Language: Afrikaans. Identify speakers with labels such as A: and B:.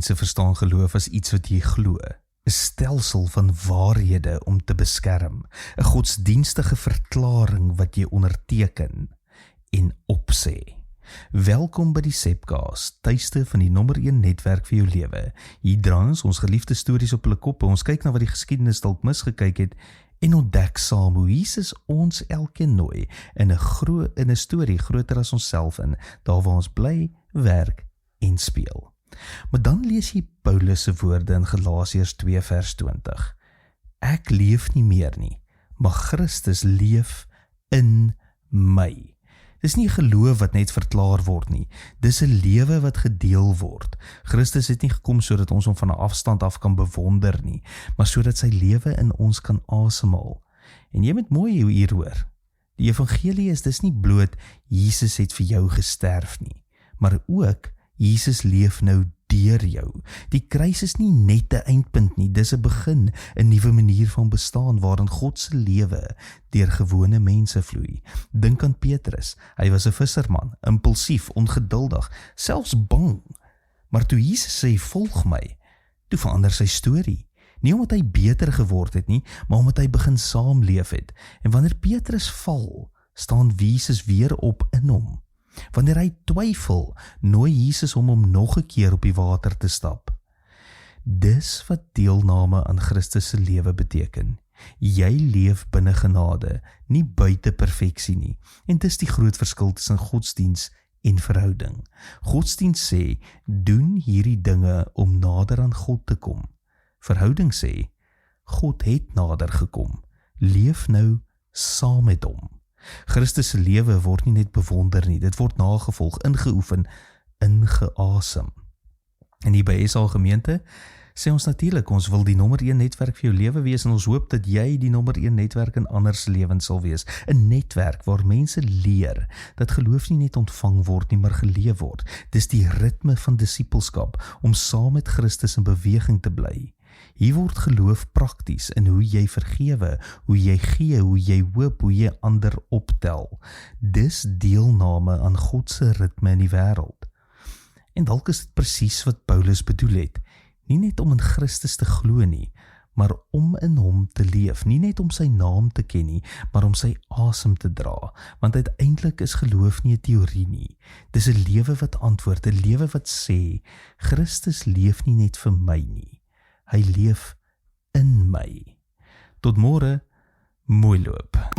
A: mense verstaan geloof as iets wat jy glo, 'n stelsel van waarhede om te beskerm, 'n godsdienstige verklaring wat jy onderteken en opsê. Welkom by die Sepcast, tuiste van die nommer 1 netwerk vir jou lewe. Hier draai ons geliefde stories op hulle koppe, ons kyk na wat die geskiedenis dalk misgekyk het en ontdek saam hoe Jesus ons elkeen nooi in 'n storie groter as onsself in, daar waar ons bly, werk en speel. Maar dan lees jy Paulus se woorde in Galasiërs 2 vers 20. Ek leef nie meer nie, maar Christus leef in my. Dis nie geloof wat net verklaar word nie, dis 'n lewe wat gedeel word. Christus het nie gekom sodat ons hom van 'n afstand af kan bewonder nie, maar sodat sy lewe in ons kan asemhaal. En jy moet mooi hier hoor, die evangelie is dis nie bloot Jesus het vir jou gesterf nie, maar ook Jesus leef nou deur jou. Die kruis is nie net 'n eindpunt nie, dis 'n begin, 'n nuwe manier van bestaan waarin God se lewe deur gewone mense vloei. Dink aan Petrus, hy was 'n visserman, impulsief, ongeduldig, selfs bang. Maar toe Jesus sê, volg my, toe verander sy storie. Nie omdat hy beter geword het nie, maar omdat hy begin saamleef het. En wanneer Petrus val, staan Jesus weer op in hom. Wanneer hy twyfel, nooi Jesus om nog 'n keer op die water te stap. Dis wat deelname aan Christus se lewe beteken. Jy leef binne genade, nie buite perfeksie nie. En dis die groot verskil tussen godsdiens en verhouding. Godsdiens sê, doen hierdie dinge om nader aan God te kom. Verhouding sê, God het nader gekom. Leef nou saam met hom. Christus se lewe word nie net bewonder nie, dit word nagevolg, ingeoefen, ingeasem. En hier by SA gemeente sê ons natuurlik, ons wil die nommer 1 netwerk vir jou lewe wees en ons hoop dat jy die nommer 1 netwerk in ander se lewens sal wees. 'n Netwerk waar mense leer dat geloof nie net ontvang word nie, maar geleef word. Dis die ritme van disippelskap om saam met Christus in beweging te bly. Hier word geloof prakties in hoe jy vergewe, hoe jy gee, hoe jy hoop, hoe jy ander optel. Dis deelname aan God se ritme in die wêreld. En dalk is dit presies wat Paulus bedoel het. Nie net om in Christus te glo nie, maar om in hom te leef. Nie net om sy naam te ken nie, maar om sy asem te dra. Want uiteindelik is geloof nie 'n teorie nie. Dis 'n lewe wat antwoord, 'n lewe wat sê, Christus leef nie net vir my nie. Hy leef in my. Tot môre, mooi loop.